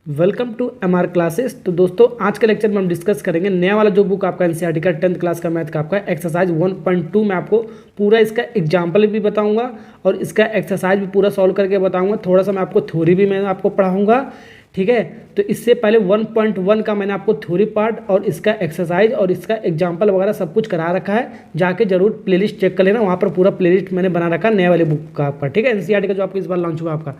Welcome to MR classes. तो दोस्तों आज के लेक्चर में हम डिस्कस करेंगे नया वाला जो बुक आपका एनसीईआरटी का 10th क्लास का मैथ का आपका एक्सरसाइज 1.2 में आपको पूरा इसका एग्जाम्पल भी बताऊंगा और इसका एक्सरसाइज भी पूरा सॉल्व करके बताऊंगा। थोड़ा सा मैं आपको थ्योरी भी मैं आपको पढ़ाऊंगा, ठीक है। तो इससे पहले 1.1 का मैंने आपको थ्योरी पार्ट और इसका एक्सरसाइज और इसका एग्जाम्पल वगैरह सब कुछ करा रखा है। जाके जरूर प्लेलिस्ट चेक कर लेना, वहाँ पर पूरा प्लेलिस्ट मैंने बना रखा है नए वाले बुक का आपका, ठीक है। एनसीईआरटी का जो आपको इस बार लॉन्च हुआ आपका,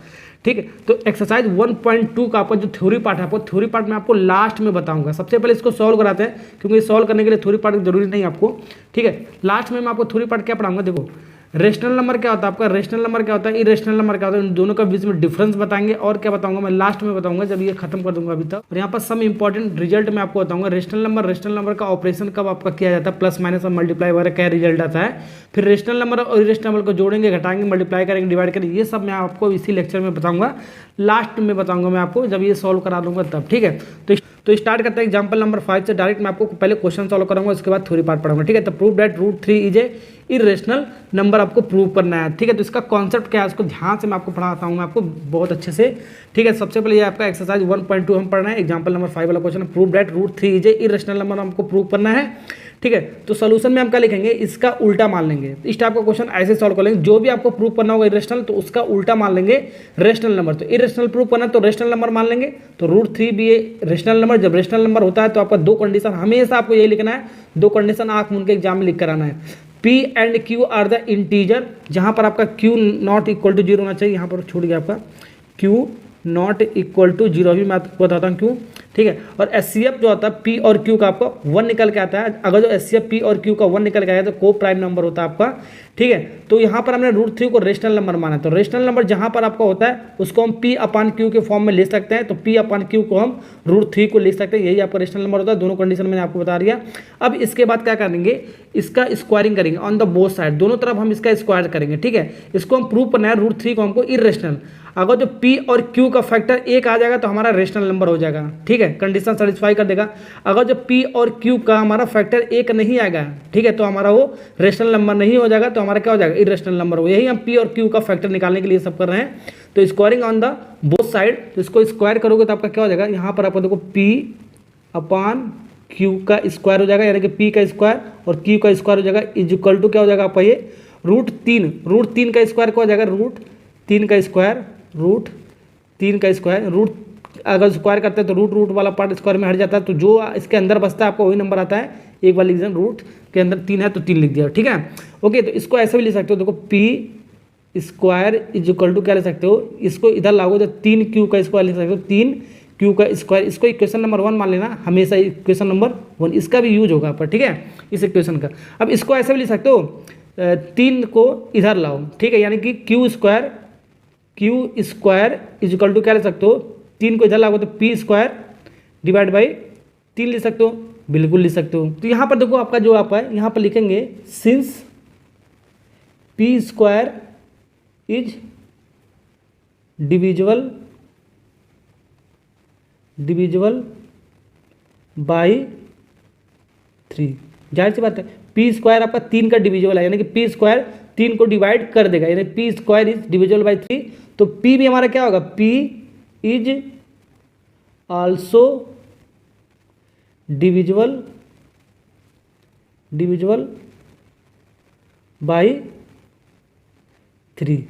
ठीक है। तो एक्सरसाइज 1.2 का आपका जो थ्योरी पार्ट है, आपको थ्योरी पार्ट मैं आपको लास्ट में बताऊंगा। सबसे पहले इसको सॉल्व कराते हैं, क्योंकि सॉल्व करने के लिए थ्योरी पार्ट जरूरी नहीं आपको, ठीक है। लास्ट में मैं आपको थ्योरी पार्ट क्या पढ़ाऊंगा। देखो रेशनल नंबर क्या होता है आपका, रेशनल नंबर क्या होता है, इरेशनल नंबर क्या होता है, इन दोनों का बीच में डिफरेंस बताएंगे। और क्या बताऊंगा मैं लास्ट में बताऊंगा जब ये खत्म कर दूंगा अभी तक। और यहाँ पर सम इंपॉर्टेंट रिजल्ट मैं आपको बताऊंगा। रेशनल नंबर का ऑपरेशन कब आपका किया जाता है, प्लस माइनस और मल्टीप्लाई वगैरह क्या रिजल्ट आता है। फिर रेशनल नंबर और इरेशनल नंबर को जोड़ेंगे, घटाएंगे, मल्टीप्लाई करेंगे, डिवाइड करेंगे, ये सब मैं आपको इसी लेक्चर में बताऊंगा। लास्ट में बताऊंगा मैं आपको जब ये सॉल्व करा दूंगा तब, ठीक है। तो स्टार्ट करते हैं एग्जांपल नंबर 5 से। डायरेक्ट मैं आपको पहले क्वेश्चन सॉल्व कराऊंगा, उसके बाद थ्योरी पार्ट पढ़ाऊंगा, ठीक है। तो prove that √3 is a irrational number आपको प्रूव करना है, ठीक है। तो इसका कॉन्सेप्ट क्या है उसको ध्यान से मैं आपको पढ़ाता हूँ मैं आपको बहुत अच्छे से, ठीक है। सबसे पहले ये आपका एक्सरसाइज 1.2 हम पढ़ना है। एग्जांपल नंबर 5 वाला question, prove that √3 is a irrational number हमको प्रूव करना है, ठीक है। तो सोल्यूशन में हम क्या लिखेंगे, इसका उल्टा मान लेंगे। इस टाइप का क्वेश्चन ऐसे सॉल्व कर लेंगे, जो भी आपको प्रूव करना होगा इरेशनल तो उसका उल्टा मान लेंगे रेशनल नंबर। तो इरेशनल प्रूव करना तो रेशनल नंबर मान लेंगे। तो √3 भी रेशनल नंबर, जब रेशनल नंबर होता है तो आपका दो कंडीशन हमेशा आपको यही लिखना है, दो कंडीशन आंख मूंद के एग्जाम में लिख कर आना है। P and Q are the integer, जहां पर आपका Q नॉट इक्वल टू 0 होना चाहिए। यहाँ पर छूट गया आपका Q नॉट इक्वल टू 0, अभी मैं आपको बताता हूँ क्यों, ठीक है। और HCF जो आता है P और Q का आपका 1 निकल के आता है। अगर जो HCF P और Q का 1 निकल के आया तो को प्राइम नंबर होता है आपका, ठीक है। तो यहाँ पर हमने √3 को रेशनल नंबर माना, तो रेशनल नंबर जहाँ पर आपका होता है उसको हम P/Q के फॉर्म में ले सकते हैं। तो P/Q को हम √3 को लिख सकते हैं, यही आपका रेशनल नंबर होता है। दोनों कंडीशन मैंने आपको बता दिया। अब इसके बाद क्या करेंगे, इसका स्क्वायरिंग करेंगे ऑन द बोथ साइड, दोनों तरफ हम इसका स्क्वायर करेंगे, ठीक है। इसको हम प्रूव करना है √3 को हमको इरेशनल। अगर जो P और Q का फैक्टर 1 आ जाएगा तो हमारा रेशनल नंबर हो जाएगा, ठीक है। कंडीशन सेटिस्फाई कर देगा। अगर जो P और Q का हमारा फैक्टर 1 नहीं आएगा, ठीक है, तो हमारा वो रेशनल नंबर नहीं हो जाएगा, तो हमारा क्या हो जाएगा, इरेशनल नंबर हो। यही हम P और Q का फैक्टर निकालने के लिए सब कर रहे हैं। तो squaring on the both side, तो इसको स्क्वायर करोगे तो आपका क्या हो जाएगा, यहाँ पर आपको देखो P/Q का स्क्वायर हो जाएगा, यानी कि P का स्क्वायर और Q का स्क्वायर हो जाएगा, इज इक्वल टू क्या हो जाएगा आपका ये √3 का स्क्वायर क्या हो जाएगा, √3 का स्क्वायर, √3 का स्क्वायर, अगर स्क्वायर करते हैं तो रूट वाला पार्ट स्क्वायर में हट जाता है, तो जो इसके अंदर बचता है आपको वही नंबर आता है। एक बार लिख दिया, रूट के अंदर 3 है तो 3 लिख दिया, ठीक है। ओके, तो इसको ऐसे भी लिख सकते हो, देखो P square is equal to क्या लिख सकते हो, इसको इधर लागू तो 3Q का स्क्वायर लिख सकते हो, 3Q का स्क्वायर। इसको इक्वेशन नंबर 1 मान लेना, हमेशा इक्वेशन नंबर 1 इसका भी यूज होगा पर, ठीक है, इस इक्वेशन का। अब इसको ऐसे भी लिख सकते हो, 3 को इधर लाओ, ठीक है, यानी कि Q square is equal to क्या लिख सकते हो, 3 को इधर लागो तो P स्क्वायर डिवाइड बाई 3 लिख सकते हो, बिल्कुल लिख सकते हो। तो यहाँ पर देखो आपका जो आप है, यहाँ पर लिखेंगे since P square is divisible by 3। जाहिर सी बात है, P स्क्वायर आपका 3 का डिविजिबल है, यानी कि P स्क्वायर 3 को डिवाइड कर देगा, यानी P square is divisible by 3। तो P भी हमारा क्या होगा, P is also divisible by 3,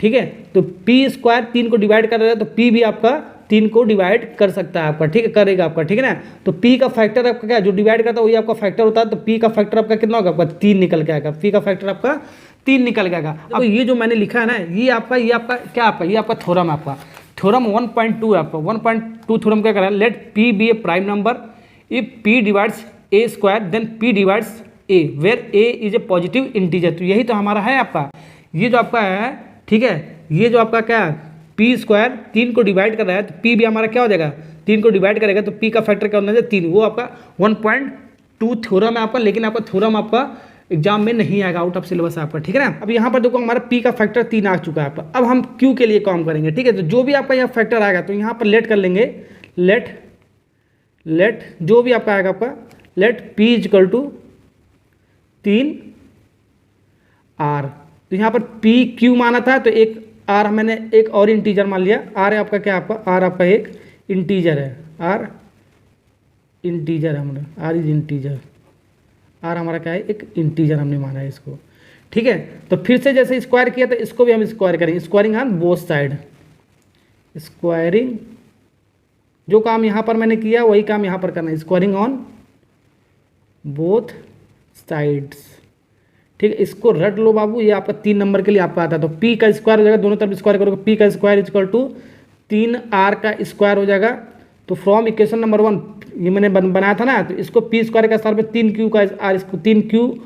ठीक है। तो P स्क्वायर 3 को डिवाइड कर रहा है, तो P भी आपका 3 को डिवाइड कर सकता है आपका, ठीक है, करेगा आपका, ठीक है ना। तो P का फैक्टर आपका क्या है, जो डिवाइड करता है वही आपका फैक्टर होता है। तो P का फैक्टर आपका कितना होगा, आपका 3 निकल के आएगा, P का फैक्टर आपका 3 निकल के आएगा। अब ये जो मैंने लिखा है ना, ये आपका क्या आपका, ये आपका थ्योरम है, आपका थ्योरम 1.2 है आपका। 1.2 थ्योरम क्या कर रहा है, let P be a prime number if P divides A square then P divides A where A is a positive integer. तो यही तो हमारा है आपका, ये जो आपका है, ठीक है, ये जो आपका क्या है, P स्क्वायर 3 को डिवाइड कर रहा है, तो P भी हमारा क्या हो जाएगा, 3 को डिवाइड करेगा, तो P का फैक्टर क्या होना चाहिए, 3। वो आपका 1.2 थ्योरम है आपका, लेकिन आपका थ्योरम आपका एग्जाम में नहीं आएगा, आउट ऑफ सिलेबस है आपका, ठीक है ना। अब यहाँ पर देखो हमारा P का फैक्टर 3 आ चुका है आपका। अब हम Q के लिए काम करेंगे, ठीक है। तो जो भी आपका यहाँ फैक्टर आएगा तो यहाँ पर लेट कर लेंगे, लेट जो भी आपका आएगा आपका, let P is equal to 3R। तो यहाँ पर PQ माना था, तो एक R मैंने एक और इंटीजर मान लिया, R है आपका क्या, आपका R आपका एक इंटीजर है, आर इंटीजर है हमारा, आर इज इंटीजर, आर हमारा क्या है, एक इंटीजर हमने माना है इसको। ठीक है, तो फिर से जैसे स्क्वायर किया तो इसको भी हम स्क्वायर करेंगे, squaring on both side, squaring, जो काम यहाँ पर मैंने किया वही काम यहाँ पर करना है, स्क्वायरिंग ऑन बोथ साइड्स। ठीक है, इसको रट लो बाबू, ये आपका 3 नंबर के लिए आपका आता है। तो पी का स्क्वायर हो जाएगा, दोनों तरफ स्क्वायर करोगे, पी का स्क्वायर इक्वल टू 3r का स्क्वायर हो जाएगा। तो फ्रॉम इक्वेशन नंबर 1 ये मैंने बनाया था ना, तो इसको पी स्क्वायर का स्थान पे 3q का आर, इसको 3q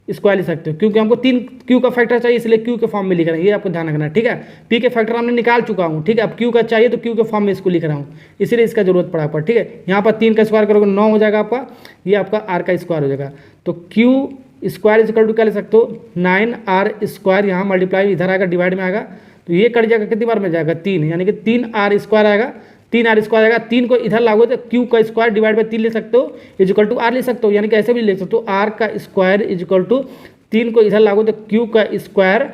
स्क्वायर लिख सकते हो, क्योंकि हमको 3q का फैक्टर चाहिए इसलिए q के फॉर्म में लिख रहे हैं, ये आपको ध्यान रखना है। ठीक है, p के फैक्टर हमने निकाल चुका हूँ। ठीक है, अब q का चाहिए तो q के फॉर्म में इसको लिख रहा हूँ, इसीलिए इसका जरूरत पड़ा पर। ठीक है, यहाँ पर 3 का स्क्वायर करोगे 9 हो जाएगा आपका, ये आपका r का स्क्वायर हो जाएगा। तो q स्क्वायर इक्वल टू क्या ले सकते हो, 9r स्क्वायर, यहाँ मल्टीप्लाई इधर आएगा, डिवाइड में आएगा, तो ये कट जाएगा, कितनी बार में जाएगा 3, यानी कि 3r स्क्वायर आएगा, 3r स्क्वायर आएगा। 3 को इधर लागू तो q का स्क्वायर डिवाइड बाई 3 ले सकते हो, इक्वल टू r ले सकते हो, यानी कि ऐसे भी ले सकते हो, r का स्क्वायर इक्वल टू 3 को इधर लागू तो q का स्क्वायर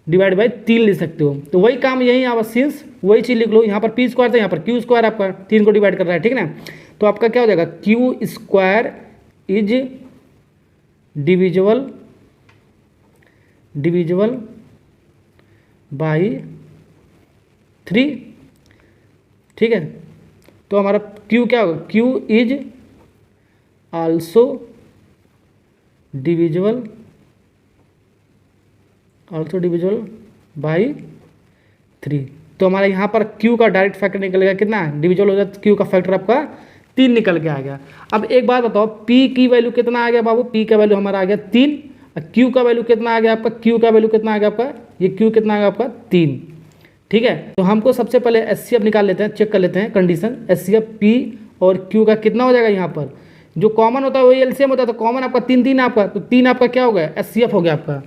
डिवाइड बाई 3 ले सकते हो। तो वही काम यही यहाँ पर सिंस वही चीज़ लिख लो, यहाँ पर p स्क्वायर था, यहाँ पर q स्क्वायर आपका 3 को डिवाइड कर रहा है। ठीक है ना, तो आपका क्या हो जाएगा, q square is divisible by 3। ठीक है, तो हमारा q क्या होगा, q is also divisible by 3। तो हमारा यहाँ पर q का डायरेक्ट फैक्टर निकल गया, कितना डिविजिबल हो जाता है, q का फैक्टर आपका 3 निकल के आ गया। अब एक बात बताओ, p की वैल्यू कितना आ गया बाबू, p का वैल्यू हमारा आ गया 3, q का वैल्यू कितना आ गया आपका, q का वैल्यू कितना आ गया आपका, ये q कितना आ गया आपका 3। ठीक है, तो हमको सबसे पहले एचसीएफ निकाल लेते हैं, चेक कर लेते हैं कंडीशन, एचसीएफ p और q का कितना हो जाएगा, यहाँ पर जो कॉमन होता है वही एलसीएम होता है, तो कॉमन आपका 3 आपका, तो 3 आपका क्या हो गया, एचसीएफ हो गया आपका।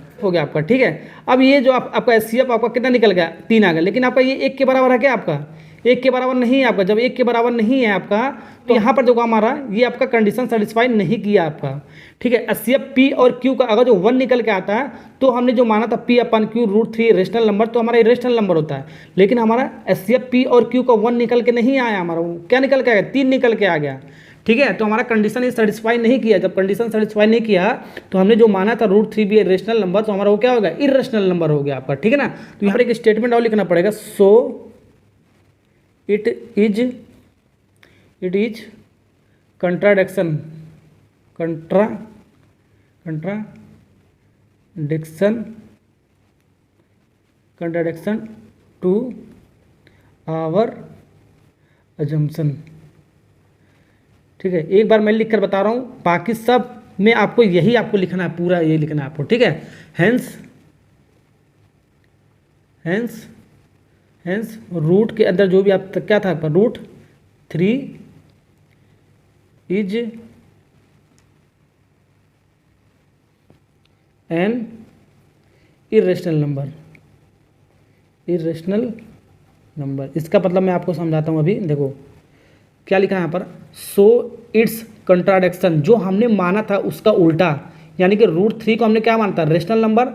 ठीक है, अब ये जो आपका एचसीएफ आपका कितना निकल गया, 3 आ गया, लेकिन आपका ये 1 के बराबर है क्या, आपका 1 के बराबर नहीं है आपका। जब 1 के बराबर नहीं है आपका, तो यहाँ पर जो काम आ रहा है ये आपका कंडीशन सेटिस्फाई नहीं किया आपका। ठीक है, एचसीएफ p और q का अगर जो 1 निकल के आता है तो हमने जो माना था p अपन q √3 रेशनल नंबर, तो हमारा रेशनल नंबर होता है, लेकिन हमारा एचसीएफ p और q का 1 निकल के नहीं आया, हमारा क्या निकल के आ गया, 3 निकल के आ गया। ठीक है, तो हमारा कंडीशन ये सेटिस्फाई नहीं किया। जब कंडीशन सेटिस्फाई नहीं किया तो हमने जो माना था √3 भी रेशनल नंबर, तो हमारा वो क्या होगा, इरेशनल नंबर हो गया आपका। ठीक है ना, तो यहाँ पर एक स्टेटमेंट और लिखना पड़ेगा, so it is contradiction to our assumption. ठीक है, एक बार मैं लिख कर बता रहा हूँ, बाकी सब में आपको यही आपको लिखना है, पूरा यही लिखना है आपको। ठीक है, हेंस रूट के अंदर जो भी आप क्या था आपका, √3 इज एन इरेशनल नंबर। इसका मतलब मैं आपको समझाता हूँ अभी, देखो क्या लिखा है यहाँ पर, सो इट्स कंट्राडिक्शन, जो हमने माना था उसका उल्टा, यानी कि √3 को हमने क्या माना था, रेशनल नंबर,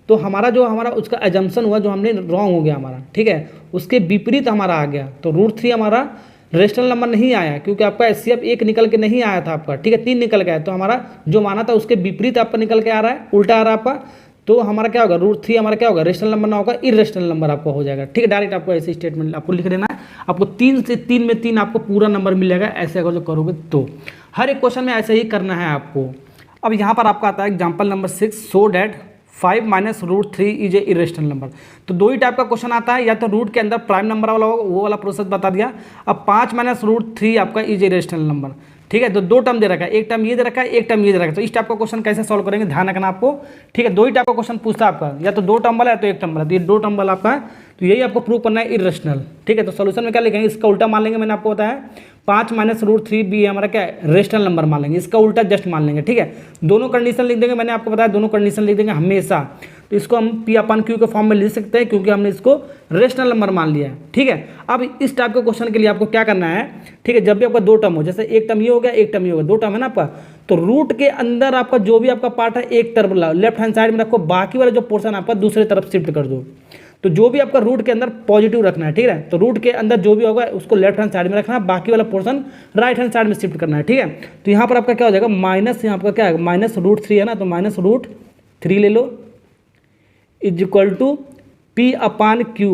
तो हमारा उसका एजम्पशन हुआ जो हमने रॉन्ग हो गया हमारा। ठीक है, उसके विपरीत हमारा आ गया, तो √3 हमारा रेशनल नंबर नहीं आया, क्योंकि आपका एचसीएफ 1 निकल के नहीं आया था आपका। ठीक है, 3 निकल गया, तो हमारा जो माना था उसके विपरीत आपका निकल के आ रहा है, उल्टा आ रहा है आपका, तो हमारा क्या होगा, √3 हमारा क्या होगा, रेशनल नंबर ना होगा, इरेशनल नंबर आपका हो जाएगा। ठीक है, डायरेक्ट आपको ऐसे स्टेटमेंट आपको लिख देना है, आपको 3 से 3 में 3 आपको पूरा नंबर मिल जाएगा। ऐसे अगर जो करोगे तो हर एक क्वेश्चन में ऐसे ही करना है आपको। अब यहाँ पर आपका आता है example number 6, so that 5 - √3 is a irrational number. तो दो ही टाइप का क्वेश्चन आता है, या तो रूट के अंदर प्राइम नंबर वाला होगा, वो वाला प्रोसेस बता दिया। अब 5 - √3 आपका इज ए इरेशनल नंबर। ठीक है, तो 2 टर्म दे रखा है, एक टर्म ये दे रखा है, एक टर्म ये दे रखा है, तो इस टाइप का क्वेश्चन कैसे सॉल्व करेंगे, ध्यान रखना आपको। ठीक है, 2 ही टाइप का क्वेश्चन पूछता है आपका, या तो 2 टर्म वाला है तो 1 टर्म वाला, तो ये 2 टर्म वाला आपका है, तो यही आपको प्रूव करना है इरेशनल। ठीक है, तो सोल्यूशन में क्या लिखेंगे, इसका उल्टा मान लेंगे, मैंने आपको बताया 5 - √3 भी हमारा क्या है, रेशनल नंबर मान लेंगे, इसका उल्टा जस्ट मान लेंगे। ठीक है, दोनों कंडीशन लिख देंगे, मैंने आपको बताया दोनों कंडीशन लिख देंगे हमेशा। तो इसको हम p/q के फॉर्म में लिख सकते हैं, क्योंकि हमने इसको रेशनल नंबर मान लिया है। ठीक है, अब इस टाइप के क्वेश्चन के लिए आपको क्या करना है, ठीक है, जब भी आपका 2 टर्म हो, जैसे एक टर्म ये हो गया, एक टर्म ये हो गया, 2 टर्म है ना आपका, तो रूट के अंदर आपका जो भी आपका पार्ट है एक तरफ लेफ्ट हैंड साइड में रखो, बाकी वाला जो पोर्शन आपका दूसरे तरफ शिफ्ट कर दो। तो जो भी आपका रूट के अंदर पॉजिटिव रखना है, ठीक है। तो रूट के अंदर जो भी होगा उसको लेफ्ट हैंड साइड में रखना है, बाकी वाला पोर्शन राइट हैंड साइड में शिफ्ट करना है, ठीक है। तो यहाँ पर आपका क्या हो जाएगा, माइनस यहाँ पर क्या है, -√3 है ना, तो -√3 ले लो इज इक्वल टू P/Q,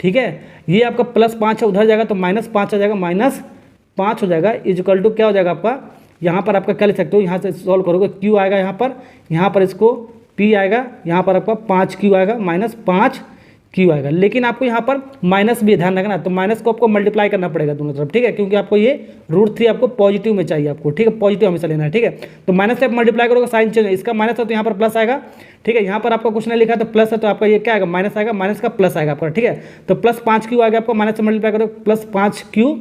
ठीक है। ये आपका +5 है, उधर जाएगा तो -5 आ जाएगा, -5 हो जाएगा इज इक्वल टू क्या हो जाएगा आपका, यहाँ पर आपका क्या लिख सकते हो, यहाँ से सॉल्व करोगे Q आएगा यहाँ पर इसको P आएगा, यहाँ पर आपका 5Q आएगा, -5Q आएगा। लेकिन आपको यहाँ पर माइनस भी ध्यान रखना, तो माइनस को आपको मल्टीप्लाई करना पड़ेगा दोनों तरफ, ठीक है, क्योंकि आपको ये √3 आपको पॉजिटिव में चाहिए आपको, ठीक है, पॉजिटिव हमेशा लेना है, ठीक है। तो माइनस से आप मल्टीप्लाई करोगे साइन चेंज, इसका माइनस है तो यहाँ पर प्लस आएगा, ठीक है। यहाँ पर आपका कुछ नहीं लिखा तो प्लस है, तो आपका ये क्या आएगा, माइनस आएगा, माइनस का प्लस आएगा आपका, ठीक है। तो +5Q आ गया आपको, माइनस से मल्टीप्लाई करो +5Q,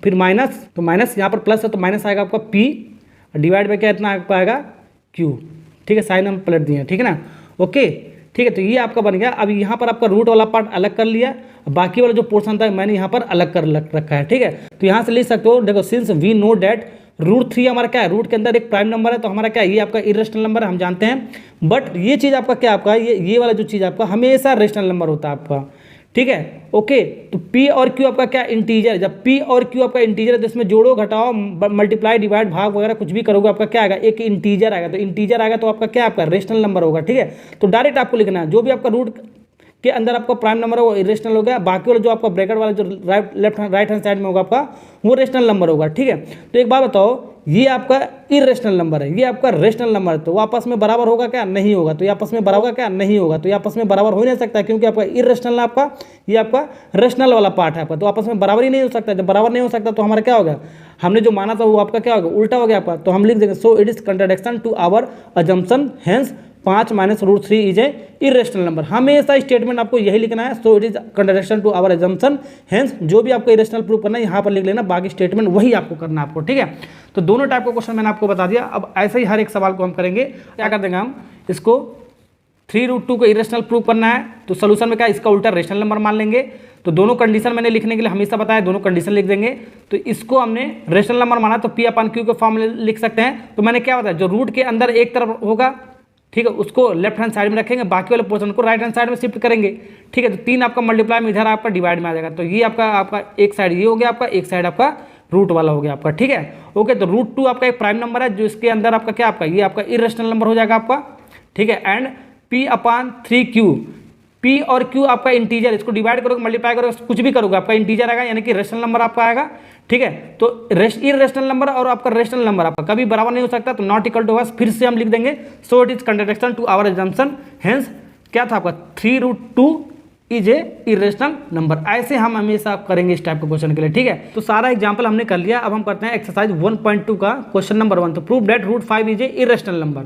फिर माइनस, तो माइनस यहाँ पर प्लस है तो माइनस आएगा आपका P, डिवाइड बाई क्या इतना आपका आएगा Q, ठीक है। साइन हम पलट दिए, ठीक है ना, ओके, ठीक है। तो ये आपका बन गया। अब यहाँ पर आपका रूट वाला पार्ट अलग कर लिया, बाकी वाला जो पोर्शन था मैंने यहाँ पर अलग कर रखा है, ठीक है। तो यहाँ से लिख सकते हो, देखो सिंस वी नो डैट √3 हमारा क्या है, रूट के अंदर एक प्राइम नंबर है, तो हमारा क्या है, ये आपका इरेशनल नंबर है, हम जानते हैं। बट ये चीज़ आपका क्या, आपका ये वाला जो चीज़ आपका हमेशा रेशनल नंबर होता है आपका, ठीक है, ओके। तो P और Q आपका क्या इंटीजर है, जब P और Q आपका इंटीजर है तो इसमें जोड़ो घटाओ मल्टीप्लाई डिवाइड भाग वगैरह कुछ भी करोगे आपका क्या आएगा, एक इंटीजर आएगा। तो इंटीजर आएगा तो आपका क्या, आपका रेशनल नंबर होगा, ठीक है। तो डायरेक्ट आपको लिखना है, जो भी आपका रूट के अंदर आपका प्राइम नंबर है वो इरेशनल हो गया, बाकी वाला जो आपका ब्रैकेट वाला जो राइट हैंड साइड में होगा आपका वो रेशनल नंबर होगा, ठीक है। तो एक बात बताओ, ये आपका इरेशनल नंबर है, ये आपका रेशनल नंबर है, तो वो आपस में बराबर होगा क्या, नहीं होगा। तो ये आपस में बराबर होगा क्या, नहीं होगा। तो ये आपस में बराबर हो ही नहीं सकता, क्योंकि आपका इरेशनल है आपका, ये आपका रेशनल वाला पार्ट है आपका, तो आपस में बराबर ही नहीं हो सकता। जब बराबर नहीं हो सकता तो हमारा क्या होगा, हमने जो माना था वो आपका क्या होगा, उल्टा हो गया आपका। तो हम लिख देंगे so it is contradiction to our assumption, hence 5 - √3 is a irrational number. हमेशा स्टेटमेंट आपको यही लिखना है, so it is contradiction to our assumption, hence जो भी आपको इरेशनल प्रूव करना है यहाँ पर लिख लेना, बाकी स्टेटमेंट वही आपको करना है आपको, ठीक है। तो दोनों टाइप का क्वेश्चन मैंने आपको बता दिया। अब ऐसे ही हर एक सवाल को हम करेंगे, क्या कर देंगे हम, इसको 3√2 को इरेशनल प्रूव करना है, तो सोल्यूशन में क्या, इसका उल्टा रेशनल नंबर मान लेंगे। तो दोनों कंडीशन मैंने लिखने के लिए हमेशा बताया, दोनों कंडीशन लिख देंगे। तो इसको हमने रेशनल नंबर माना तो P/Q के फॉर्म में लिख सकते हैं। तो मैंने क्या बताया, जो रूट के अंदर एक तरफ होगा, ठीक है, उसको लेफ्ट हैंड साइड में रखेंगे, बाकी वाले पोर्शन को राइट हैंड साइड में शिफ्ट करेंगे, ठीक है। तो 3 आपका मल्टीप्लाई में इधर आपका डिवाइड में आ जाएगा। तो ये आपका एक साइड ये हो गया आपका, एक साइड आपका रूट वाला हो गया आपका, ठीक है, ओके। तो √2 आपका एक प्राइम नंबर है, जो इसके अंदर आपका क्या, आपका ये आपका इरेशनल नंबर हो जाएगा आपका, ठीक है। एंड P/3Q, P और Q आपका इंटीजर, इसको डिवाइड करोगे मल्टीप्लाई करोगे कुछ भी करोगे आपका इंटीजर आएगा, यानी कि रेशनल नंबर आपका आएगा, ठीक है। तो इरेशनल नंबर और आपका रेशनल नंबर आपका कभी बराबर नहीं हो सकता, तो नॉट इक्वल टू होगा, फिर से हम लिख देंगे so it is contradiction to our assumption, hence क्या था आपका 3√2 इज ए इरेशनल नंबर। ऐसे हम हमेशा करेंगे इस टाइप के क्वेश्चन के लिए, ठीक है। तो सारा एग्जांपल हमने कर लिया। अब हम करते हैं एक्सरसाइज 1.2 का क्वेश्चन नंबर 1। तो prove that √5 is a irrational number,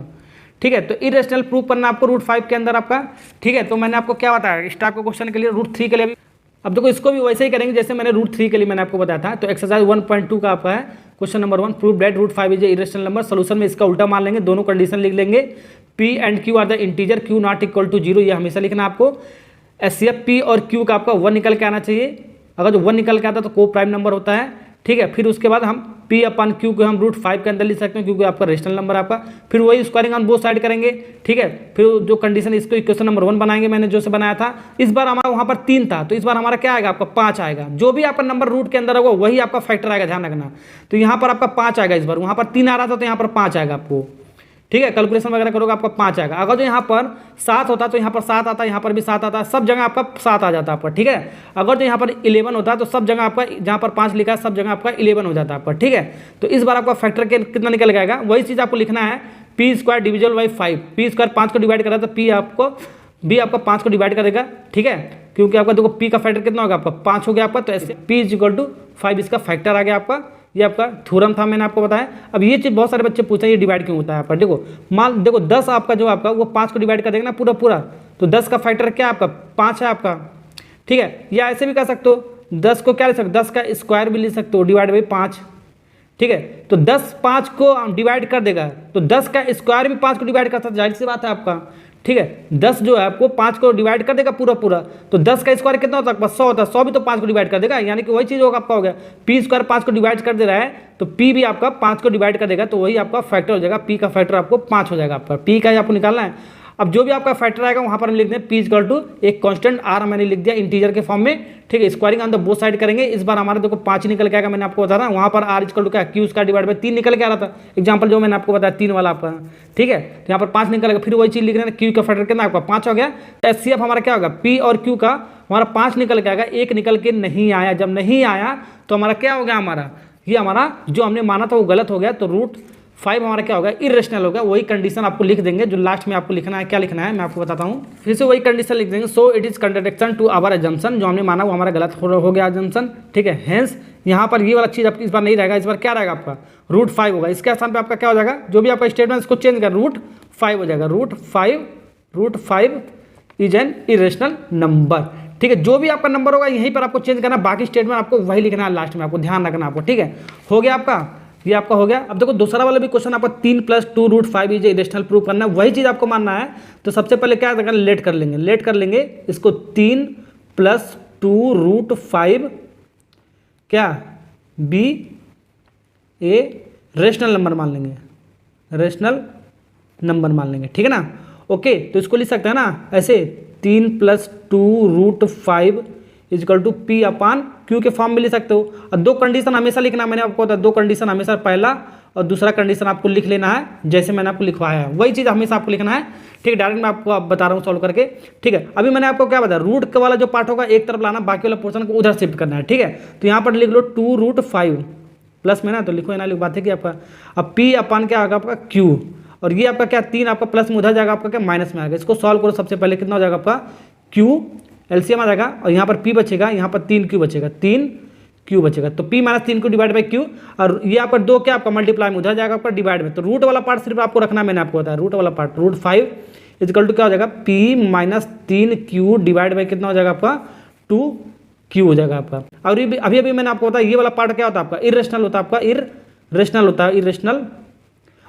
ठीक है। तो इरेशनल प्रूव करना आपको √5 के अंदर आपका, ठीक है। तो मैंने आपको क्या बताया इस टाइप के क्वेश्चन के लिए, √3 के लिए भी। अब देखो इसको भी वैसे ही करेंगे जैसे मैंने √3 के लिए मैंने आपको बताया था। तो एक्सरसाइज 1.2 का आपका है question number 1, prove that √5 is a irrational number. Solution में इसका उल्टा मान लेंगे, दोनों कंडीशन लिख लेंगे। P and Q are the integer, Q not equal to 0, ये हमेशा लिखना आपको। SCF P और Q का आपका 1 निकल के आना चाहिए, अगर जो 1 निकल के आता तो को प्राइम नंबर होता है, ठीक है। फिर उसके बाद हम P/Q को हम √5 के अंदर लिख सकते हैं, क्योंकि आपका रेशनल नंबर आपका। फिर वही स्क्वायरिंग ऑन बोथ साइड करेंगे, ठीक है। फिर जो कंडीशन, इसको इक्वेशन नंबर 1 बनाएंगे, मैंने जो से बनाया था। इस बार हमारा वहाँ पर 3 था, तो इस बार हमारा क्या आएगा, आपका 5 आएगा। जो भी आपका नंबर रूट के अंदर होगा वही आपका फैक्टर आएगा, ध्यान रखना। तो यहाँ पर आपका 5 आएगा इस बार, वहाँ पर 3 आ रहा था तो यहाँ पर 5 आएगा आपको, ठीक है। कैलकुलेशन वगैरह करोगे आपका 5 आएगा। अगर जो यहाँ पर 7 होता तो यहाँ पर 7 आता, यहाँ पर भी 7 आता, सब जगह आपका 7 आ जाता आपका, ठीक है। अगर जो यहाँ पर 11 होता तो सब जगह आपका, जहाँ पर 5 लिखा है सब जगह आपका 11 हो जाता आपका, ठीक है। तो इस बार आपका फैक्टर के कितना निकल जाएगा, वही चीज़ आपको लिखना है, P² डिविजल बाई 5। P² 5 को डिवाइड करा तो P आपको B आपका 5 को डिवाइड करेगा, ठीक है। क्योंकि आपका देखो P का फैक्टर कितना होगा, आपका 5 हो गया आपका, तो ऐसे P = 5 इसका फैक्टर आ गया आपका। ये आपका थ्योरम था, मैंने आपको बताया। अब ये चीज़ बहुत सारे बच्चे पूछते हैं ये डिवाइड क्यों होता है आपका। देखो 10 आपका जो आपका वो 5 को डिवाइड कर देगा ना पूरा, तो 10 का फैक्टर क्या आपका 5 है आपका, ठीक है। या ऐसे भी कर सकते हो, 10 को क्या ले सकते हो, 10 का स्क्वायर भी ले सकते हो, डिवाइड बाई 5, ठीक है। तो 10 5 को डिवाइड कर देगा, तो 10 का स्क्वायर भी 5 को डिवाइड कर सकता है, जाहिर सी बात है आपका, ठीक है। 10 जो है आपको 5 को डिवाइड कर देगा पूरा, तो 10 का स्क्वायर कितना होता है, 100 होता है, 100 भी तो 5 को डिवाइड कर देगा, यानी कि वही चीज़ होगा आपका, हो गया P² 5 को डिवाइड कर दे रहा है, तो P भी आपका 5 को डिवाइड कर देगा, तो वही आपका फैक्टर हो जाएगा। P का फैक्टर आपको 5 हो जाएगा आपका, P का ही आपको निकालना है। अब जो भी आपका फैक्टर आएगा वहाँ पर हम लिख दें पी इक्वल टू एक कांस्टेंट आर मैंने लिख दिया इंटीजर के फॉर्म में, ठीक है। Squaring on the both side करेंगे, इस बार हमारा देखो 5 निकल के आएगा, मैंने आपको बताया वहाँ पर आर इक्वल टू क्या क्यू स्क्वायर डिवाइड बाय 3 निकल के आ रहा था, एग्जाम्पल जो मैंने आपको बताया 3 वाला आपका, ठीक है। तो यहाँ पर 5 निकलेगा, फिर वही चीज़ लिख रहे हैं क्यू का फैक्टर कितना आपका 5 हो गया। एच सी एफ हमारा क्या होगा पी और क्यू का हमारा 5 निकल के आएगा, 1 निकल के नहीं आया, जब नहीं आया तो हमारा क्या हो गया, हमारा ये हमारा जो हमने माना था वो गलत हो गया, तो √5 हमारा क्या होगा इरेशनल होगा। वही कंडीशन आपको लिख देंगे जो लास्ट में आपको लिखना है, क्या लिखना है मैं आपको बताता हूँ, फिर से वही कंडीशन लिख देंगे। So it is contradiction to our assumption, जो हमने माना वो हमारा गलत हो गया एजम्पशन, ठीक है। हेंस यहाँ पर ये वाला चीज़ आपकी इस बार नहीं रहेगा, इस बार क्या रहेगा आपका √5 होगा। इसके स्थान पे आपका क्या हो जाएगा, जो भी आपका स्टेटमेंट इसको चेंज कर √5 हो जाएगा। √5 इज एन इरेशनल नंबर, ठीक है। जो भी आपका नंबर होगा यहीं पर आपको चेंज करना, बाकी स्टेटमेंट आपको वही लिखना है लास्ट में, आपको ध्यान रखना आपको, ठीक है। हो गया आपका, ये आपका हो गया। अब देखो दूसरा वाला भी क्वेश्चन आपका 3 + 2 √5 इज इरेशनल प्रूव करना है, वही चीज़ आपको मानना है। तो सबसे पहले क्या करना, लेट कर लेंगे इसको 3 + 2 √5 क्या बी ए रेशनल नंबर मान लेंगे, ठीक है ना। ओके, तो इसको लिख सकते हैं ना ऐसे 3 + 2 √5 equal to p upon q के फॉर्म में लिख सकते हो। और 2 कंडीशन हमेशा लिखना, मैंने आपको बताया 2 कंडीशन हमेशा, पहला और दूसरा कंडीशन आपको लिख लेना है जैसे मैंने आपको लिखवाया है, वही चीज़ हमेशा आपको लिखना है, ठीक है। डायरेक्ट मैं आपको बता रहा हूँ सॉल्व करके, ठीक है। अभी मैंने आपको क्या बताया, रूट के वाला जो पार्ट होगा एक तरफ लाना, बाकी वाला पोर्शन को उधर शिफ्ट करना है, ठीक है। तो यहाँ पर लिख लो 2 √5 प्लस में ना, तो लिखो ना, लिख बात है कि आपका अब पी अपान क्या होगा आपका क्यू, और ये आपका क्या 3 आपका प्लस में उधर जाएगा, आपका क्या माइनस में आएगा। इसको सॉल्व करो, सबसे पहले कितना हो जाएगा आपका क्यू एलसीएम आ जाएगा, और यहाँ पर पी बचेगा, यहाँ पर 3 क्यू बचेगा, 3 क्यू बचेगा, तो P - 3 Q divide by Q, और ये आपका 2 क्या आपका मल्टीप्लाई में उधर जाएगा आपका डिवाइड में। तो रूट वाला पार्ट सिर्फ आपको रखना, मैंने आपको बताया रूट वाला पार्ट √5 इक्वल टू क्या हो जाएगा पी - 3 क्यू डिवाइड बाई कितना हो जाएगा आपका 2 क्यू हो जाएगा आपका। और अभी मैंने आपको बताया ये वाला पार्ट क्या होता है आपका इरेशनल होता है, आपका इरेशनल होता है, इरेशनल।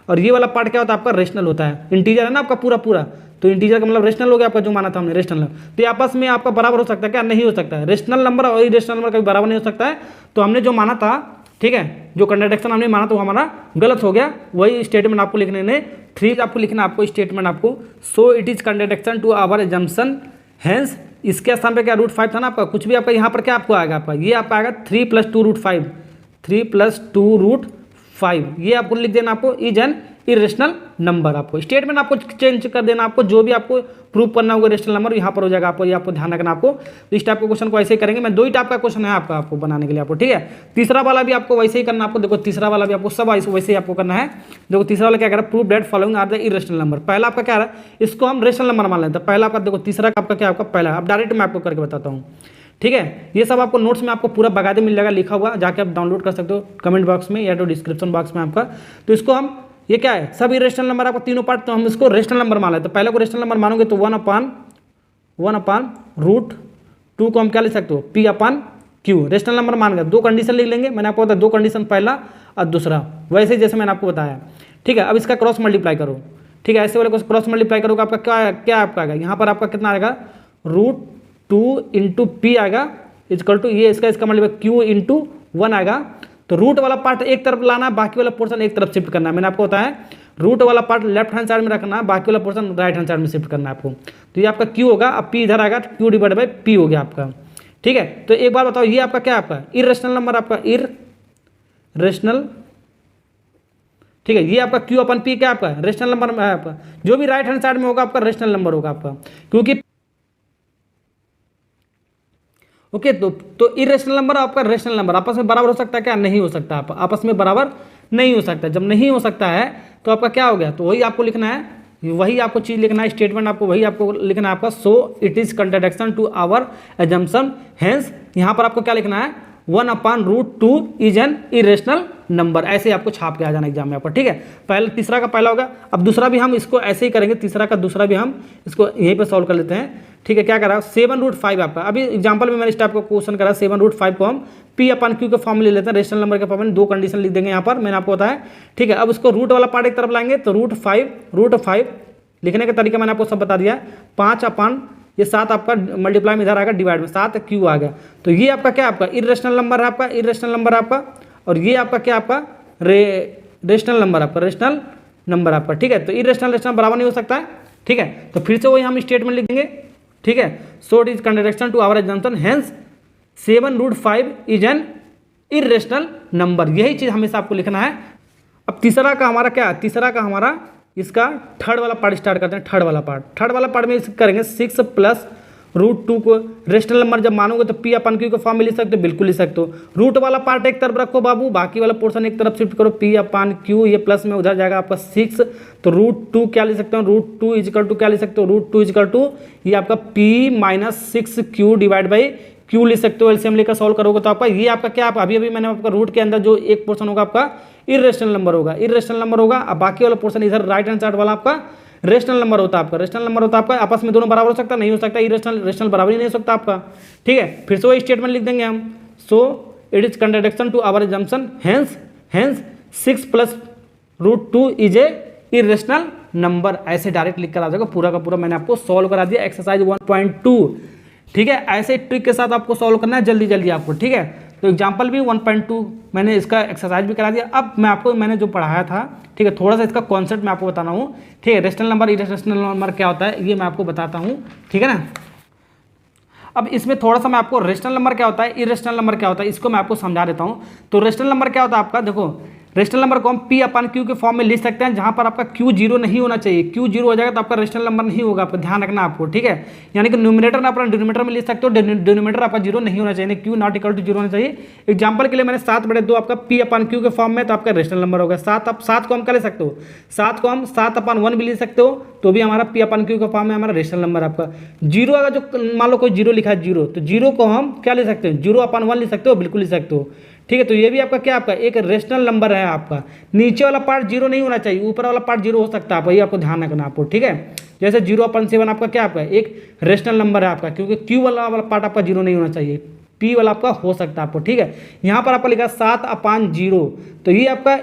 और ये वाला पार्ट क्या होता है आपका रेशनल होता है, इंटीजर है ना आपका पूरा, तो इंटीजर का मतलब रेशनल हो गया आपका, जो माना था हमने रेशनल नंबर। तो ये आपस में आपका बराबर हो सकता है क्या, नहीं हो सकता है। रेशनल नंबर और इरेशनल नंबर कभी बराबर नहीं हो सकता है। तो हमने जो माना था, ठीक है, जो कंट्राडिक्शन हमने माना तो हमारा गलत हो गया, वही स्टेटमेंट आपको लिखने ने 3 आपको लिखना, आपको स्टेटमेंट आपको। So it is contradiction to our assumption, hence इसके स्थान पे क्या √5 था ना आपका, कुछ भी आपका यहाँ पर क्या आपको आएगा आपका, ये आपका आएगा 3 + 2 √5, 3 + 2 √5, ये आपको लिख देना, आपको इज एन इरेशनल नंबर। आपको स्टेटमेंट आपको चेंज कर देना, आपको जो भी आपको प्रूव करना होगा रेशनल नंबर यहाँ पर हो जाएगा आपको, ये आपको ध्यान रखना। आपको इस टाइप का क्वेश्चन को ऐसे ही करेंगे, मैं 2 ही टाइप का क्वेश्चन है आपको बनाने के लिए आपको, ठीक है। तीसरा वाला भी आपको वैसे ही करना, आपको देखो तीसरा वाला भी आपको सब वैसे ही आपको करना है। देखो तीसरा वाला क्या कह रहा है, prove that following are the irrational number. पहला आपका क्या रहा है, इसको हम रेशनल नंबर मान लेते हैं, पहला आपका देखो, तीसरा आपका क्या आपका पहला, अब डायरेक्ट मैं आपको करके बताता हूँ, ठीक है। ये सब आपको नोट्स में आपको पूरा बकायदे मिल जाएगा लिखा हुआ, जाके आप डाउनलोड कर सकते हो कमेंट बॉक्स में या तो डिस्क्रिप्शन बॉक्स में आपका। तो इसको हम ये क्या है, सब इरेशनल नंबर आपको तीनों पार्ट, तो हम इसको रेशनल नंबर मान लेते हैं। पहले को रेशनल नंबर मानोगे तो 1 अपान √2 को हम क्या लिख सकते हो P upon Q, rational number मान गए। 2 कंडीशन लिख लेंगे, मैंने आपको बताया 2 कंडीशन, पहला और दूसरा, वैसे जैसे मैंने आपको बताया, ठीक है। अब इसका क्रॉस मल्टीप्लाई करो, ठीक है, ऐसे वाले को क्रॉस मल्टीप्लाई करोगे आपका क्या आपका आएगा, यहाँ पर आपका कितना आएगा √2 × पी आएगा इक्वल टू ये इसका मल्टीप्लाई क्यू × 1 आएगा। तो रूट वाला पार्ट एक तरफ लाना है, बाकी वाला पोर्शन एक तरफ शिफ्ट करना है। मैंने आपको बताया रूट वाला पार्ट लेफ्ट हैंड साइड में रखना है, बाकी वाला पोर्शन राइट हैंड साइड में शिफ्ट करना है आपको। तो ये आपका क्यू होगा, अब पी इधर आएगा, क्यू डिवाइड बाई पी हो गया आपका, ठीक है। तो एक बार बताओ ये आपका क्या आपका इरेशनल नंबर, आपका इरेशनल, ठीक है। ये आपका क्यू अपन पी क्या आपका रेशनल नंबर है आपका, जो भी राइट हैंड साइड में होगा आपका रेशनल नंबर होगा आपका, क्योंकि ओके। तो इरेशनल नंबर आपका रेशनल नंबर आपस में बराबर हो सकता है क्या, नहीं हो सकता, आप आपस में बराबर नहीं हो सकता। जब नहीं हो सकता है तो आपका क्या हो गया, तो वही आपको लिखना है, वही आपको चीज़ लिखना है, स्टेटमेंट आपको वही आपको लिखना है आपका। So it is contradiction to our assumption, hence यहाँ पर आपको क्या लिखना है 1 upon √2 is an irrational number, ऐसे आपको छाप के आ जाना एग्जाम में आपको, ठीक है। पहले तीसरा का पहला होगा, अब दूसरा भी हम इसको ऐसे ही करेंगे, तीसरा का दूसरा भी हम इसको यहीं पे सॉल्व कर लेते हैं, ठीक है। क्या करा 7 √5 आपका, अभी एग्जांपल में मैंने इस टाइप का क्वेश्चन करा, 7 √5 को हम पी अपान क्यू के फॉर्म में ले लेते हैं, रेशनल नंबर के फॉर्म में 2 कंडीशन लिख देंगे यहाँ पर, मैंने आपको बताया, ठीक है। अब उसको रूट वाला पार्ट एक तरफ लाएंगे, तो √5 लिखने का तरीका मैंने आपको सब बता दिया। 5 अपान ये 7 आपका मल्टीप्लाई में इधर आएगा डिवाइड में 7 क्यू आ गया, तो ये आपका क्या आपका इरेशनल नंबर है, आपका इरेशनल नंबर आपका, और ये आपका क्या आपका रेशनल नंबर आपका, रेशनल नंबर आपका, ठीक है। तो इरेशनल रेशनल बराबर नहीं हो सकता है, ठीक है, तो फिर से वही हम स्टेटमेंट लिख देंगे, ठीक है। So it is contradiction to our assumption, hence 7√5 is an irrational number. यही चीज़ हमेशा आपको लिखना है। अब तीसरा का हमारा क्या है, तीसरा का हमारा इसका थर्ड वाला पार्ट स्टार्ट करते हैं। थर्ड वाला पार्ट में करेंगे 6+√2 को रेशनल नंबर जब मानोगे तो P/Q के फॉर्म में लिख सकते हो, बिल्कुल लिख सकते हो। रूट वाला पार्ट एक तरफ रखो बाबू, बाकी वाला पोर्शन एक तरफ शिफ्ट करो, P/Q, ये प्लस में उधर जाएगा आपका 6, तो √2 क्या लिख सकते हो, √2 इजिकल टू क्या लिख सकते हो, √2 इजिकल टू ये आपका P-6Q डिवाइड बाई Q लिख सकते हो। एलसीएम लेकर सॉल्व करोगे तो आपका ये आपका क्या, अभी मैंने आपका रूट के अंदर जो एक पोर्शन होगा आपका इरेशनल नंबर होगा, अब बाकी वाला पोर्शन इधर राइट हैंड साइड वाला आपका रेशनल नंबर होता है आपका। आपस में दोनों बराबर हो सकता है, नहीं हो सकता, रेशनल बराबर ही नहीं हो सकता आपका, ठीक है। फिर से वही स्टेटमेंट लिख देंगे हम। So it is contradiction to our assumption, hence 6+√2 is a irrational number. ऐसे डायरेक्ट लिख कर आ जाएगा, पूरा का पूरा मैंने आपको सॉल्व करा दिया एक्सरसाइज 1.2, ठीक है। ऐसे ट्रिक के साथ आपको सॉल्व करना है जल्दी आपको, ठीक है। तो एग्जाम्पल भी 1.2 मैंने इसका एक्सरसाइज भी करा दिया। अब मैंने जो पढ़ाया था, ठीक है, थोड़ा सा इसका कॉन्सेप्ट मैं आपको बताना हूँ, ठीक है। रेशनल नंबर इरेशनल नंबर क्या होता है ये मैं आपको बताता हूँ, ठीक है ना। अब इसमें थोड़ा सा मैं आपको रेशनल नंबर क्या होता है, इरेशनल नंबर क्या होता है, इसको मैं आपको समझा देता हूँ। तो रेशनल नंबर क्या होता है आपका, देखो रेशनल नंबर को हम P/Q के फॉर्म में लिख सकते हैं, जहां पर आपका Q 0 नहीं होना चाहिए। Q 0 हो जाएगा तो आपका रेशनल नंबर नहीं होगा, आपको ध्यान रखना आपको, ठीक है। यानी कि न्यूमरेटर में अपना डिनोमिनेटर में लिख सकते हो, डिनोमिनेटर आपका 0 नहीं होना चाहिए, Q नॉट इक्वल टू 0 होना चाहिए। एग्जाम्पल के लिए मैंने 7/2 आपका P/Q के फॉर्म में, तो आपका रेशनल नंबर होगा 7। अब 7 को हम क्या ले सकते हो, 7 को हम 7/1 भी ले सकते हो, तो भी हमारा P/Q के फॉर्म में हमारा रेशनल नंबर आपका 0। अगर जो मान लो कोई 0 लिखा है 0, तो 0 को हम क्या ले सकते हैं, 0/1 लिख सकते हो, बिल्कुल लिख सकते हो, ठीक है। तो ये भी आपका क्या, आपका एक रेशनल नंबर है आपका। नीचे वाला पार्ट 0 नहीं होना चाहिए, ऊपर वाला पार्ट 0 हो सकता है आपका, ये आपको ध्यान रखना आपको, ठीक है। जैसे 0/7 आपका क्या, आपका एक रेशनल नंबर है आपका, क्योंकि Q वाला पार्ट आपका 0 नहीं होना चाहिए, P वाला आपका हो सकता है आपको, ठीक है। यहाँ पर आपका लिखा 7/0, तो ये आपका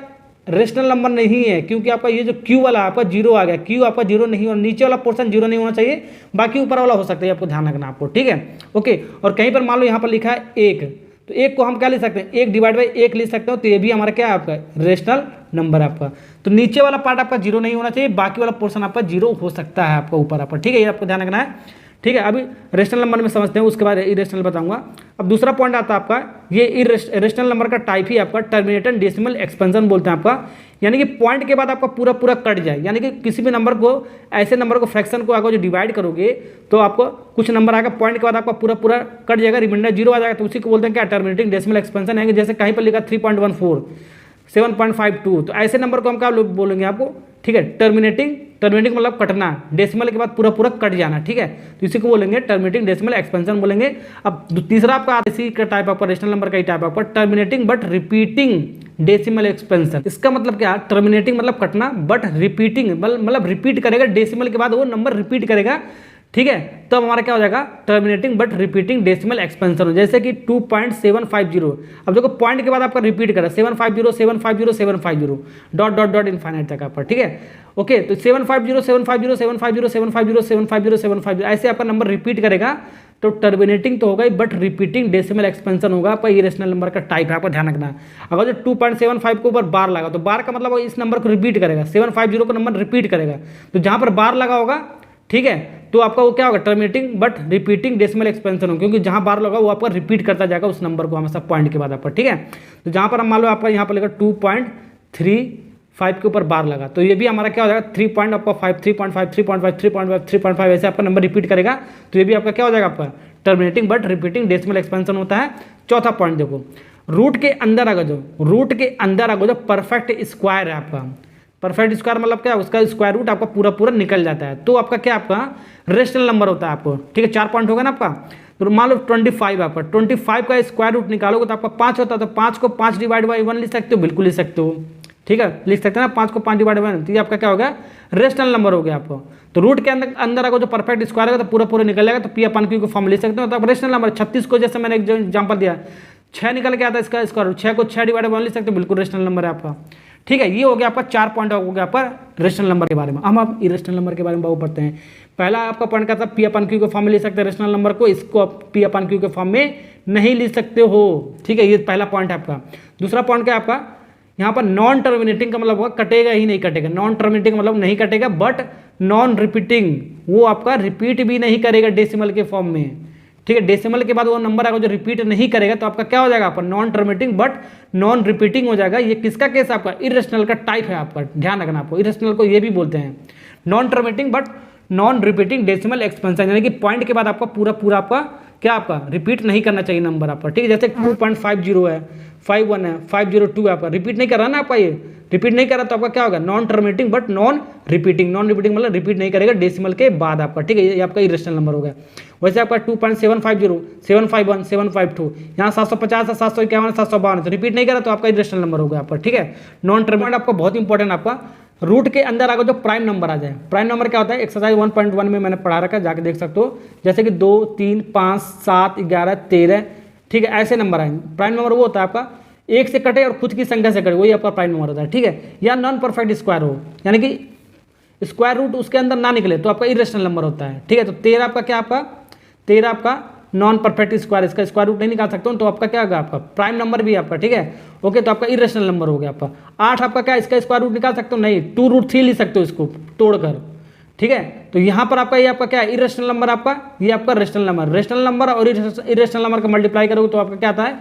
रेशनल नंबर नहीं है, क्योंकि आपका ये जो Q वाला आपका 0 आ गया, Q आपका 0 नहीं होना, नीचे वाला पोर्शन 0 नहीं होना चाहिए, बाकी ऊपर वाला हो सकता है, आपको ध्यान रखना आपको, ठीक है, ओके। और कहीं पर मान लो यहाँ पर लिखा है 1, तो 1 को हम क्या लिख सकते हैं, 1 डिवाइड बाई 1 लिख सकते हो, तो ये भी हमारा क्या है, आपका रेशनल नंबर आपका। तो नीचे वाला पार्ट आपका 0 नहीं होना चाहिए, बाकी वाला पोर्शन आपका 0 हो सकता है आपका ऊपर आपका, ठीक है, ये आपको ध्यान रखना है, ठीक है। अभी रेशनल नंबर में समझते हैं, उसके बाद इरेशनल बताऊंगा। अब दूसरा पॉइंट आता है आपका, ये इरेशनल नंबर का टाइप ही आपका टर्मिनेटेड डेसिमल एक्सपेंशन बोलते हैं आपका, यानी कि पॉइंट के बाद आपका पूरा कट जाए, यानी कि किसी भी नंबर को, ऐसे नंबर को, फ्रैक्शन को अगर जो डिवाइड करोगे तो आपको कुछ नंबर आएगा, पॉइंट के बाद आपका पूरा कट जाएगा, रिमाइंडर 0 आ जाएगा, तो उसी को बोलते हैं क्या, टर्मिनेटिंग डेसिमल एक्सपेंशन है। जैसे कहीं पर लिखा 3.14, 7.52, तो ऐसे नंबर को हम क्या बोलेंगे आपको, ठीक है, टर्मिनेटिंग मतलब कटना, डेसिमल के बाद पूरा कट जाना, ठीक है, तो इसी को बोलेंगे टर्मिनेटिंग डेसिमल एक्सपेंशन बोलेंगे। अब तीसरा आपका इसी का टाइप आपका रेशनल नंबर का ही टाइप आपका terminating but repeating decimal expansion. इसका मतलब क्या, टर्मिनेटिंग मतलब कटना, बट रिपीटिंग मतलब रिपीट करेगा, डेसिमल के बाद वो नंबर रिपीट करेगा, ठीक है। तब हमारा क्या हो जाएगा, terminating but repeating decimal expansion, जैसे कि 2.750। अब देखो पॉइंट के बाद आपका रिपीट करा 750 750 750 डॉट इनफाइनाइट तक आपका, ठीक है, ओके। तो 750 750 750 750 750 750 ऐसे आपका नंबर रिपीट करेगा, तो टर्मिनेटिंग तो होगा ही, बट रिपीटिंग डेसिमल एक्सपेंशन होगा आपका, इरेशनल नंबर का टाइप है, आपको ध्यान रखना। अगर जो 2.75 के ऊपर बार लगा, तो बार का मतलब इस नंबर को रिपीट करेगा, 750 का नंबर रिपीट करेगा, तो जहां पर बार लगा होगा, ठीक है, तो आपका वो क्या होगा, terminating but repeating decimal expansion होगा, क्योंकि जहां बार लगा वो आपका रिपीट करता जाएगा उस नंबर को हमेशा पॉइंट के बाद आपका, ठीक है। तो जहां पर हम मान लो आपका यहाँ पर लगा 2.35 के ऊपर बार लगा, तो ये भी हमारा क्या हो जाएगा 3.5 3.5 3.5 3.5 3.5 ऐसे आपका नंबर रिपीट करेगा, तो ये भी आपका क्या हो जाएगा, आपका terminating but repeating decimal expansion होता है। चौथा पॉइंट देखो, रूट के अंदर अगर जो परफेक्ट स्क्वायर है आपका, परफेक्ट स्क्वायर मतलब क्या, उसका स्क्वायर रूट आपका पूरा निकल जाता है, तो आपका क्या, आपका रेशनल नंबर होता है आपको, ठीक है। 4 पॉइंट होगा ना आपका, तो मान लो 25 आपका 25 का स्क्वायर रूट निकालोगे तो आपका 5 होता है, तो 5 को 5 डिवाइड बाई 1 लिख सकते हो, बिल्कुल लिख सकते हो, ठीक है, लिख सकते हैं ना, 5 को 5 डिवाइड बाई 1, तो ये आपका क्या हो गया, रेशनल नंबर हो गया आपको। तो रूट के अंदर अगर जो परफेक्ट स्क्वायर होगा तो पूरा निकल जाएगा, तो P/Q को फॉर्म लिख सकते हो, तो रेशनल नंबर 36 को, जैसे मैंने जो एग्जाम्पल दिया 6 निकल के आता है इसका स्क्वायर रूट, 6 को 6 डिवाइड बाई 1 लिख सकते हो, बिल्कुल रेशनल नंबर है आपका, ठीक है। ये हो गया आपका 4 पॉइंट हो गया आपका रेशनल नंबर के बारे में। हम आप इरेशनल नंबर के बारे में बात पढ़ते हैं। पहला आपका पॉइंट क्या था, P/Q के फॉर्म में लिख सकते हैं रेशनल नंबर को, इसको P/Q के फॉर्म में नहीं लिख सकते हो, ठीक है, ये पहला पॉइंट है आपका। दूसरा पॉइंट क्या है आपका, यहाँ पर नॉन टर्मिनेटिंग का मतलब होगा कटेगा ही नहीं कटेगा, नॉन टर्मिनेटिंग मतलब नहीं कटेगा, बट नॉन रिपीटिंग, वो आपका रिपीट भी नहीं करेगा डेसिमल के फॉर्म में, ठीक है। डेसिमल के बाद वो नंबर आएगा जो रिपीट नहीं करेगा, तो आपका क्या हो जाएगा, आपका non terminating but non repeating हो जाएगा। ये किसका केस है, आपका इरेशनल का टाइप है आपका, ध्यान रखना आपको। इरेशनल को ये भी बोलते हैं non terminating but non repeating decimal expansion, यानी कि पॉइंट के बाद आपका पूरा आपका क्या आपका रिपीट नहीं करना चाहिए नंबर आपका, ठीक है। जैसे 2.50 है, 51 है, 502 है, आपका रिपीट नहीं कर रहा ना आपका, ये रिपीट नहीं कर रहा तो आपका क्या होगा, non terminating but non repeating. Non repeating मतलब रिपीट नहीं करेगा डेसिमल के बाद आपका, ठीक है। ये आपका इरेशनल नंबर हो गया। वैसे आपका 2.750, 751, 752, यहाँ 750 है, 751, 752, तो रिपीट नहीं करा तो आपका इरेशनल नंबर हो गया आपका, ठीक है। नॉन टर्मिनेटिंग आपका बहुत इंपॉर्टेंट, आपका रूट के अंदर आगे जो प्राइम नंबर आ जाए। प्राइम नंबर क्या होता है, एक्सरसाइज 1.1 में मैंने पढ़ा रखा है, जाके देख सकते हो। जैसे कि 2, 3, 5, 7, 11, 13, ठीक है, ऐसे नंबर आए। प्राइम नंबर वो होता है आपका एक से कटे और खुद की संख्या से कटे, वही आपका प्राइम नंबर होता है, ठीक है। या नॉन परफेक्ट स्क्वायर हो, यानी कि स्क्वायर रूट उसके अंदर ना निकले, तो आपका इरेशनल नंबर होता है, ठीक है। तो 13 आपका क्या, आपका 13 आपका नॉन परफेक्ट स्क्वायर, इसका स्क्वायर रूट नहीं निकाल सकते हो, तो आपका क्या होगा, आपका प्राइम नंबर भी आपका, ठीक है। ओके, तो आपका इरेशनल नंबर हो गया आपका। 8 आपका क्या, इसका स्क्वायर रूट निकाल सकते हो, नहीं, 2√3 लिख सकते हो इसको तोड़कर, ठीक है। तो यहाँ पर आपका ये आपका क्या है, इरेशनल नंबर आपका, ये आपका रेशनल नंबर। रेशनल नंबर और इरेशनल नंबर का मल्टीप्लाई करोगे तो आपका क्या आता है,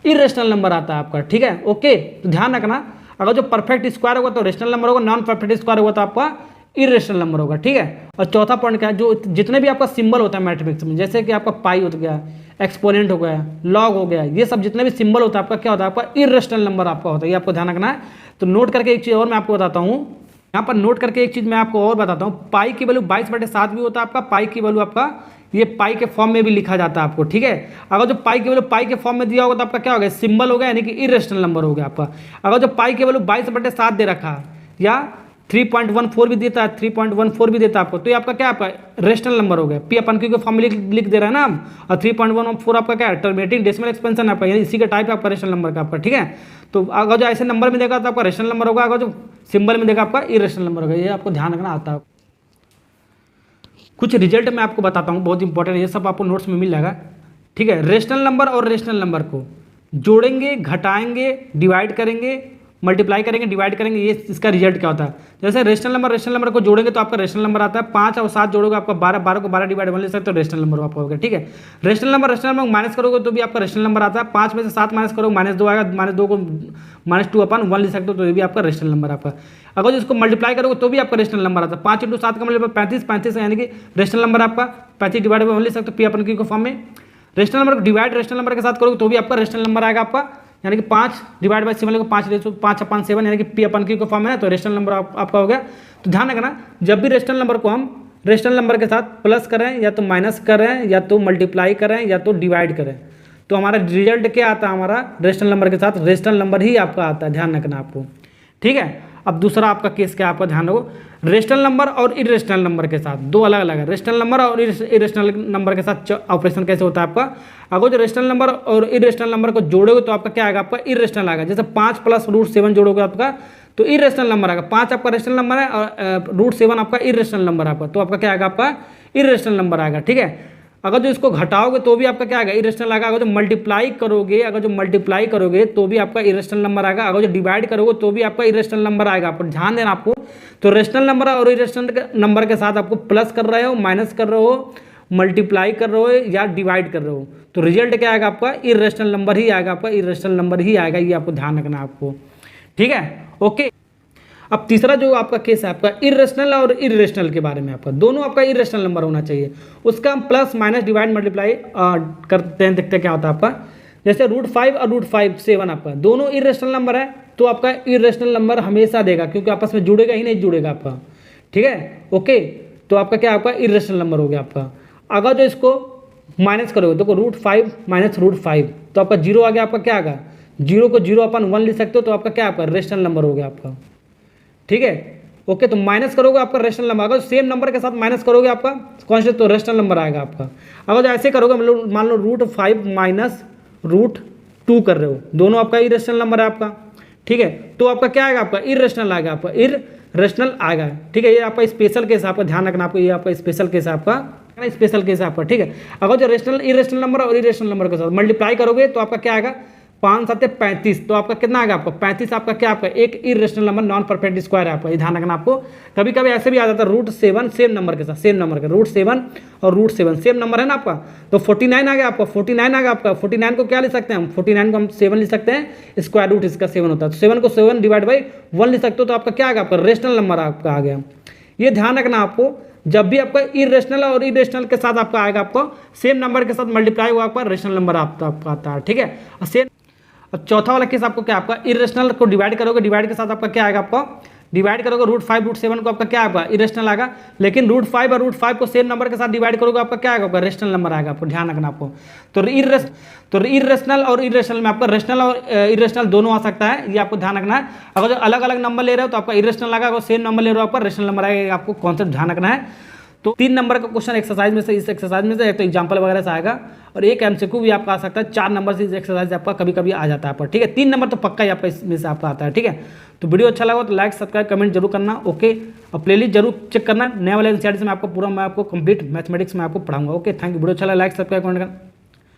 इरेशनल नंबर आता है आपका, ठीक है। ओके, तो ध्यान रखना, अगर जो परफेक्ट स्क्वायर होगा तो रेशनल नंबर होगा, नॉन परफेक्ट स्क्वायर होगा तो आपका इरेशनल नंबर होगा, ठीक है। और चौथा पॉइंट क्या है, जो जितने भी आपका सिंबल होता है मैथमेटिक्स में, जैसे कि आपका पाई हो गया, एक्सपोनेंट हो गया, लॉग हो गया, ये सब जितने भी सिंबल होता है आपका क्या होता है, आपका इरेशनल नंबर आपका होता है, ये आपको ध्यान रखना है। तो नोट करके एक चीज़ और मैं आपको बताता हूँ, यहाँ पर नोट करके एक चीज़ मैं आपको और बताता हूँ, पाई की वैल्यू 22/7 भी होता है आपका। पाई की वैल्यू आपका ये पाई के फॉर्म में भी लिखा जाता है आपको, ठीक है। अगर जो पाई की वैल्यू पाई के फॉर्म में दिया होगा तो आपका क्या होगा, सिंबल हो गया, यानी कि इरेशनल नंबर हो गया आपका। अगर जो पाई की वैल्यू 22/7 दे रखा या 3.14 भी देता है, 3.14 भी देता है आपको, तो ये आपका क्या, आपका रेशनल नंबर हो गया। पी अपन क्यू के फॉर्म में लिख दे रहा है ना हम, और 3.14 आपका क्या है, टर्मिनेटिंग डेसिमल एक्सपेंशन आपका, यानी इसी का टाइप आपका रेशनल नंबर का आपका, ठीक है। तो अगर जो ऐसे नंबर में देगा तो आपका रेशनल नंबर होगा, अगर जो सिंबल में देगा आपका इरेशनल नंबर होगा, ये आपको ध्यान रखना आता है। कुछ रिजल्ट मैं आपको बताता हूँ, बहुत इंपॉर्टेंट, ये सब आपको नोट्स में मिल जाएगा, ठीक है। रेशनल नंबर और रेशनल नंबर को जोड़ेंगे, घटाएंगे, डिवाइड करेंगे, मल्टीप्लाई करेंगे, डिवाइड करेंगे, ये इसका रिजल्ट क्या होता है। जैसे रेशनल नंबर को जोड़ेंगे तो आपका रेशनल नंबर आता है 5 और 7 जोड़ोगे आपका 12, 12 को 12 डिवाइड 1 ले सकते हो, रेशनल नंबर आपका होगा, ठीक है। रेशनल नंबर माइनस करोगे तो भी आपका रेशनल नंबर आता है। 5 में से 7 माइनस करोगे -2 आएगा, -2 को -2/1 लिख सकते हो, तो ये भी आपका रेशनल नंबर आपका। अगर इसको मल्टीप्लाई करोगे तो भी आपका रेशनल नंबर आता है। 5 × 7 का मतलब 35, 35 यानी कि रेशनल नंबर आपका 35 डिवाइड 1 लिख सकते हो, पी अपन क्यू के फॉर्म में। रेशनल नंबर को डिवाइड रेशनल नंबर के साथ करोगे तो भी आपका रेशनल नंबर आएगा आपका, यानी कि 5 डिवाइड बाई 7 को 5/7 यानी कि पी अपन क्यू का फॉर्म है ना, तो रेशनल नंबर आपका हो गया। तो ध्यान रखना, जब भी रेशनल नंबर को हम रेशनल नंबर के साथ प्लस करें या तो माइनस करें या तो मल्टीप्लाई करें या तो डिवाइड करें, तो हमारा रिजल्ट क्या आता है, हमारा रेशनल नंबर के साथ रेशनल नंबर ही आपका आता है, ध्यान रखना आपको, ठीक है। अब दूसरा आपका केस क्या, आपका ध्यान रखो, रेशनल नंबर और इरेशनल नंबर के साथ, दो अलग अलग है। रेशनल नंबर और इरेशनल नंबर के साथ ऑपरेशन कैसे होता है आपका, अगर जो रेशनल नंबर और इरेशनल नंबर को जोड़ोगे तो आपका क्या आएगा, आपका इरेशनल आएगा। जैसे 5 + √7 जोड़ोगे आपका तो इरेशनल नंबर आएगा। 5 आपका रेशनल नंबर है और √7 आपका इरेशनल नंबर आपका, तो आपका क्या आएगा, आपका इरेशनल नंबर आएगा, ठीक है। अगर जो इसको घटाओगे तो भी आपका क्या आएगा, इरेशनल आएगा। अगर जो मल्टीप्लाई करोगे तो भी आपका इरेशनल नंबर आएगा। अगर जो डिवाइड करोगे तो भी आपका इरेशनल नंबर आएगा। आपको ध्यान देना आपको, तो रेशनल नंबर और इरेशनल नंबर के साथ आपको प्लस कर रहे हो, माइनस कर रहे हो, मल्टीप्लाई कर रहे हो या डिवाइड कर रहे हो, तो रिजल्ट क्या आएगा, आपका इरेशनल नंबर ही आएगा, आपका इरेशनल नंबर ही आएगा। ये आपको ध्यान रखना आपको, ठीक है, ओके। अब तीसरा जो आपका केस है आपका इरेशनल और इरेशनल के बारे में, आपका दोनों आपका इरेशनल नंबर होना चाहिए, उसका हम प्लस माइनस डिवाइड मल्टीप्लाई करते हैं, देखते हैं क्या होता है आपका। जैसे √5 और √7 आपका दोनों इरेशनल नंबर है, तो आपका इरेशनल नंबर हमेशा देगा, क्योंकि आपस में जुड़ेगा ही नहीं, जुड़ेगा आपका, ठीक है, ओके। तो आपका क्या, आपका इरेशनल नंबर हो गया आपका। अगर जो इसको माइनस करोगे, देखो √5 - √5 तो आपका 0 आ गया, आपका क्या आएगा, 0 को 0/1 लिख सकते हो, तो आपका क्या, आपका रेशनल नंबर हो गया आपका, ठीक है, ओके। तो माइनस करोगे आपका रेशनल नंबर, अगर सेम नंबर के साथ माइनस करोगे आपका कॉन्स्टेंट तो रेशनल नंबर आएगा आपका। अगर ऐसे करोगे, मतलब मान लो √5 - √2 कर रहे हो, दोनों आपका इरेशनल नंबर है आपका, ठीक है, तो आपका क्या आएगा, आपका इरेशनल आएगा, आपका इरेशनल आएगा, ठीक है। ये आपका स्पेशल केस है, आपका ध्यान रखना आपको, ये आपका स्पेशल केस है आपका, स्पेशल केस है आपका, ठीक है। अगर जो रेशनल इरेशनल नंबर और इरेशनल नंबर के साथ मल्टीप्लाई करोगे तो आपका क्या आएगा, 5 7 35, तो आपका कितना आएगा आपका 35 आपका क्या आपका एक irrational number non perfect square है आपका, ये ध्यान रखना आपको। कभी कभी ऐसे भी आ जाता है √7 सेम नंबर के साथ, सेम नंबर के √7 और √7 सेम नंबर है ना आपका, तो 49 आ गया आपका, 49 आ गया आपका। 49 को क्या लिख सकते हैं हम, 49 को हम 7 लिख सकते हैं, स्क्वायर रूट इसका 7 होता है, तो 7 को 7 डिवाइड बाई 1 लिख सकते हो, तो आपका क्या आ गया आपका रेशनल नंबर आपका आ गया। ये ध्यान रखना आपको, जब भी आपका इरेशनल और इरेशनल के साथ आपका आएगा, आपको सेम नंबर के साथ मल्टीप्लाई हुआ आपका रेशनल नंबर आपका आता है, ठीक है। और सेम अब चौथा वाला केस आपको क्या आपका इरेशनल को डिवाइड करोगे, डिवाइड के साथ आपका क्या आएगा, आपको डिवाइड करोगे √5 √7 को आपका क्या आएगा इरेशनल आएगा, लेकिन √5 और √5 को सेम नंबर के साथ डिवाइड करोगे आपका क्या आएगा आपका रेशनल नंबर आएगा, आपको ध्यान रखना आपको। तो इरेशनल और इरेशनल में आपका रेशनल और इरेशनल दोनों आ सकता है, ये आपको ध्यान रखना है। अगर जो अलग अलग नंबर ले रहे हो तो आपका इरेशनल आएगा, अगर सेम नंबर ले रहे हो आपका रेशनल नंबर आएगा, आपको कॉन्सेप्ट ध्यान रखना है। तो 3 नंबर का क्वेश्चन एक्सरसाइज में से, इस एक्सरसाइज में से एक तो एग्जाम्पल वगैरह से आएगा, और एक एमसीक्यू भी आपका आ सकता है। 4 नंबर से इस एक्सरसाइज आपका कभी कभी आ जाता है आपका, ठीक है। 3 नंबर तो पक्का ही आपका इसमें से आपका आता है, ठीक है। तो वीडियो अच्छा लगा तो लाइक सब्सक्राइब कमेंट जरूर करना, ओके। और प्लेलिस्ट जरूर चेक करना, नए वाले एनसीईआरटी से मैं आपको पूरा, मैं आपको कंप्लीट मैथमेटिक्स में आपको पढ़ाऊंगा, ओके। Thank you. वीडियो अच्छा लगा लाइक सब्सक्राइब कमेंट करना।